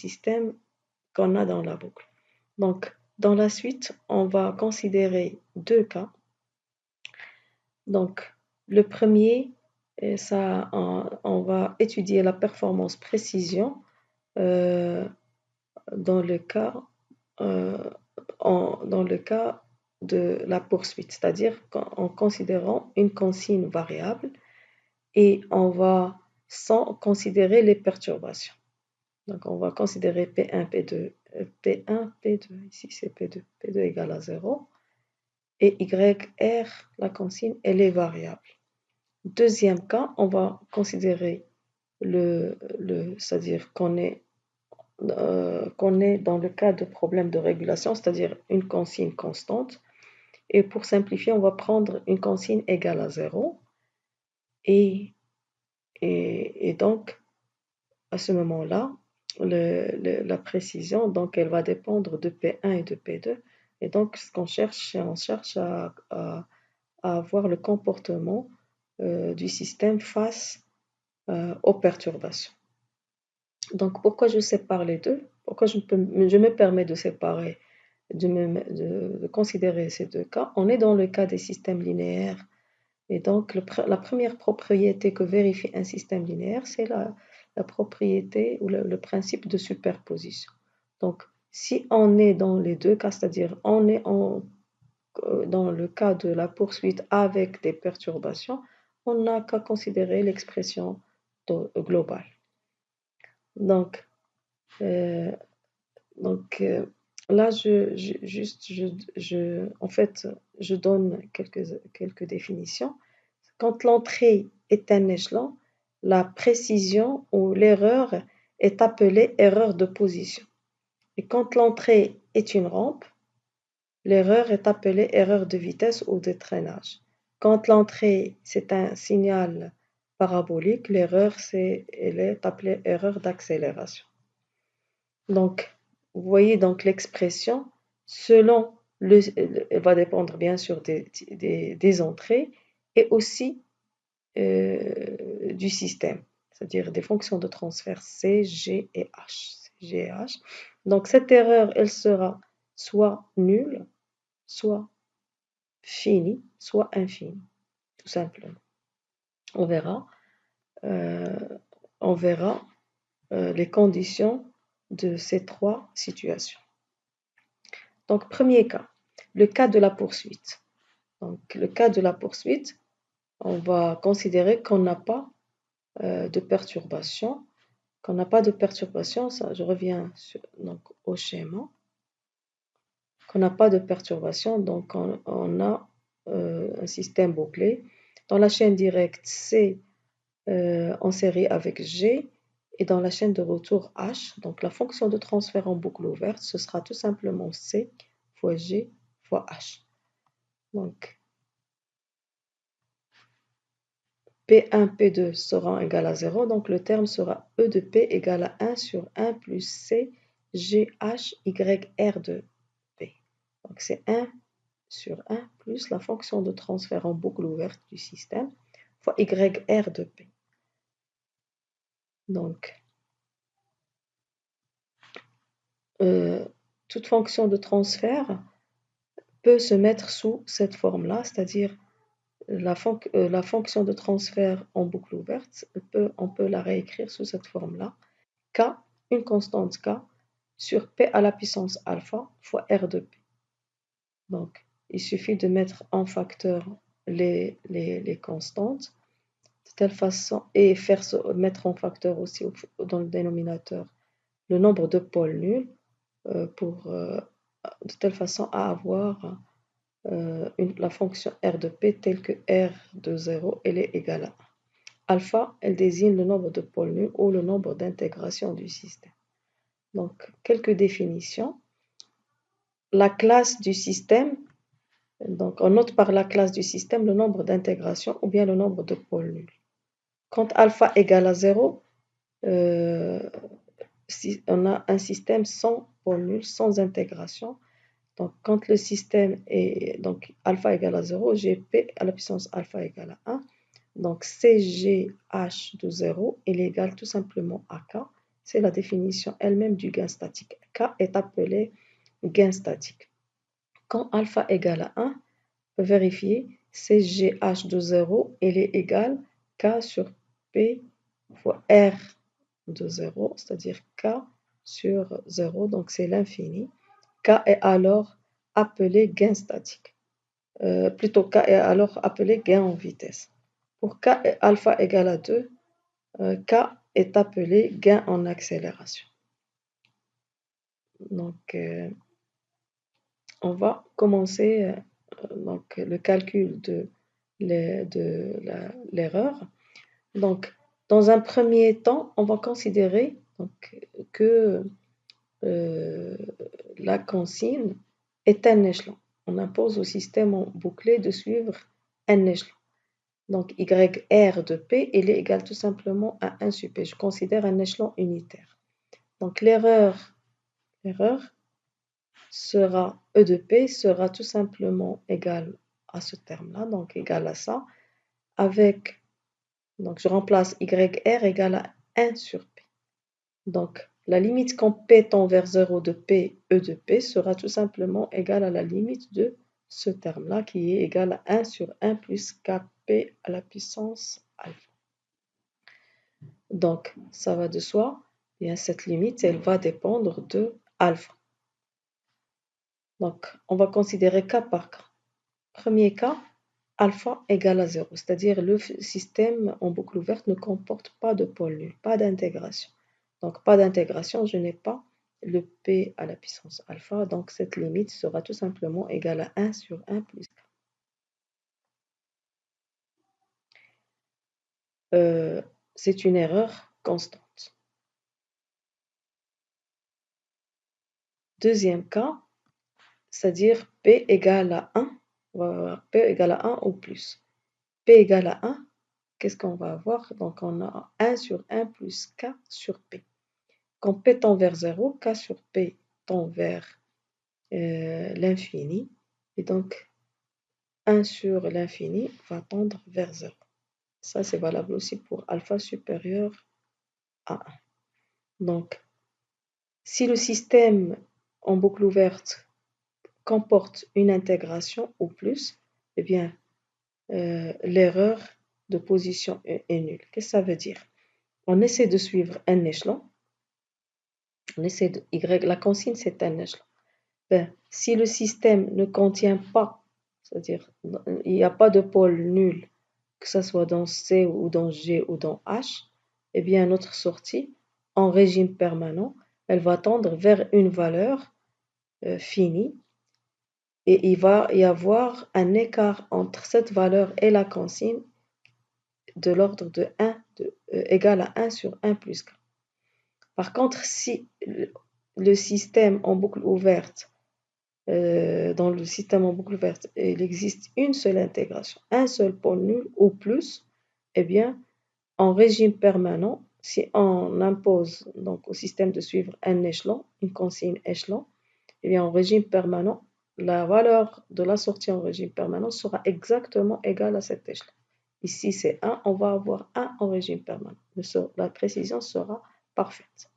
système qu'on a dans la boucle. Donc, dans la suite, on va considérer deux cas. Donc, le premier, on va étudier la performance précision euh, dans le cas, euh, dans le cas de la poursuite, c'est-à-dire en considérant une consigne variable et on va sans considérer les perturbations. Donc, on va considérer P1, P2, P1, P2, ici c'est P2, P2 égale à 0, et YR, la consigne, elle est variable. Deuxième cas, on va considérer c'est-à-dire qu'on est dans le cas de problème de régulation, c'est-à-dire une consigne constante. Et pour simplifier, on va prendre une consigne égale à 0. Et donc, à ce moment-là, la précision, donc, elle va dépendre de P1 et de P2. Et donc, ce qu'on cherche, on cherche à avoir le comportement du système face aux perturbations. Donc, pourquoi je sépare les deux? Pourquoi je me permets de séparer, de considérer ces deux cas? On est dans le cas des systèmes linéaires. Et donc, la première propriété que vérifie un système linéaire, c'est la propriété ou le principe de superposition. Donc, si on est dans les deux cas, c'est-à-dire on est dans le cas de la poursuite avec des perturbations, on n'a qu'à considérer l'expression globale. Donc, euh, là, en fait, je donne quelques définitions. Quand l'entrée est un échelon, la précision ou l'erreur est appelée erreur de position. Et quand l'entrée est une rampe, l'erreur est appelée erreur de vitesse ou de traînage. Quand l'entrée, c'est un signal parabolique, l'erreur, elle est appelée erreur d'accélération. Donc, vous voyez donc l'expression, elle va dépendre bien sûr des entrées et aussi du système, c'est-à-dire des fonctions de transfert C, G et H. Donc, cette erreur, elle sera soit nulle, soit finie, soit infinie, tout simplement. On verra, euh, on verra les conditions de ces trois situations. Donc, premier cas, le cas de la poursuite. Donc, le cas de la poursuite, on va considérer qu'on n'a pas de perturbation. Qu'on n'a pas de perturbation, ça, je reviens donc, au schéma. Qu'on n'a pas de perturbation, donc on a un système bouclé. Dans la chaîne directe, C en série avec G, et dans la chaîne de retour H, donc la fonction de transfert en boucle ouverte, ce sera tout simplement C fois G fois H. Donc, P1, P2 sera égal à 0, donc le terme sera E de P égale à 1 sur 1 plus C, G, H, Y, R de P. Donc, c'est 1 sur 1 plus la fonction de transfert en boucle ouverte du système fois YR de P. Donc, toute fonction de transfert peut se mettre sous cette forme-là, c'est-à-dire la fonction de transfert en boucle ouverte, on peut la réécrire sous cette forme-là. K, une constante K, sur P à la puissance alpha fois R de P. Donc, il suffit de mettre en facteur les constantes de telle façon et mettre en facteur aussi dans le dénominateur le nombre de pôles nuls de telle façon à avoir la fonction R de P telle que R de 0 elle est égale à 1. Alpha, elle désigne le nombre de pôles nuls ou le nombre d'intégrations du système. Donc, quelques définitions. La classe du système, donc on note par la classe du système le nombre d'intégrations ou bien le nombre de pôles nuls. Quand alpha égale à 0, on a un système sans pôle nul, sans intégration. Donc, quand le système est donc alpha égale à 0, Gp à la puissance alpha égale à 1. Donc, CGH de 0 est égal tout simplement à K. C'est la définition elle-même du gain statique. K est appelé gain statique. Quand alpha égale à 1, vérifier CGH de 0, il est égal K sur P fois R de 0, c'est-à-dire K sur 0, donc c'est l'infini. K est alors appelé gain statique. Plutôt K est alors appelé gain en vitesse. Pour K alpha égale à 2, K est appelé gain en accélération. Donc, on va commencer donc, le calcul de l'erreur. Donc, dans un premier temps, on va considérer donc, que la consigne est un échelon. On impose au système bouclé de suivre un échelon. Donc, YR de P, il est égal tout simplement à 1 sur P. Je considère un échelon unitaire. Donc, l'erreur sera E de P sera tout simplement égal à ce terme-là, donc égal à ça, avec, donc je remplace YR égale à 1 sur P. Donc, la limite quand P tend vers 0 de P, E de P sera tout simplement égale à la limite de ce terme-là qui est égal à 1 sur 1 plus Kp à la puissance alpha. Donc, ça va de soi, et cette limite, elle va dépendre de alpha. Donc, on va considérer cas par cas. Premier cas, alpha égale à 0, c'est-à-dire le système en boucle ouverte ne comporte pas de pôle nul, pas d'intégration. Donc, pas d'intégration, je n'ai pas le P à la puissance alpha, donc cette limite sera tout simplement égale à 1 sur 1 plus K. C'est une erreur constante. Deuxième cas, c'est-à-dire P égale à 1, on va avoir P égale à 1 ou plus. P égale à 1, qu'est-ce qu'on va avoir? Donc, on a 1 sur 1 plus K sur P. Quand P tend vers 0, K sur P tend vers l'infini. Et donc, 1 sur l'infini va tendre vers 0. Ça, c'est valable aussi pour alpha supérieur à 1. Donc, si le système en boucle ouverte comporte une intégration ou plus, eh bien, l'erreur de position est nulle. Qu'est-ce que ça veut dire? On essaie de suivre un échelon. On essaie de la consigne, c'est un échelon. Ben, si le système ne contient pas, c'est-à-dire il n'y a pas de pôle nul, que ce soit dans C ou dans G ou dans H, eh bien notre sortie en régime permanent, elle va tendre vers une valeur finie et il va y avoir un écart entre cette valeur et la consigne de l'ordre de 1 égal à 1 sur 1 plus K. Par contre, si le système en boucle ouverte dans le système en boucle ouverte, il existe une seule intégration, un seul pôle nul ou plus, eh bien, en régime permanent, si on impose donc au système de suivre un échelon, une consigne échelon, eh bien, en régime permanent, la valeur de la sortie en régime permanent sera exactement égale à cet échelon. Ici, c'est 1, on va avoir 1 en régime permanent. La précision sera parfaite.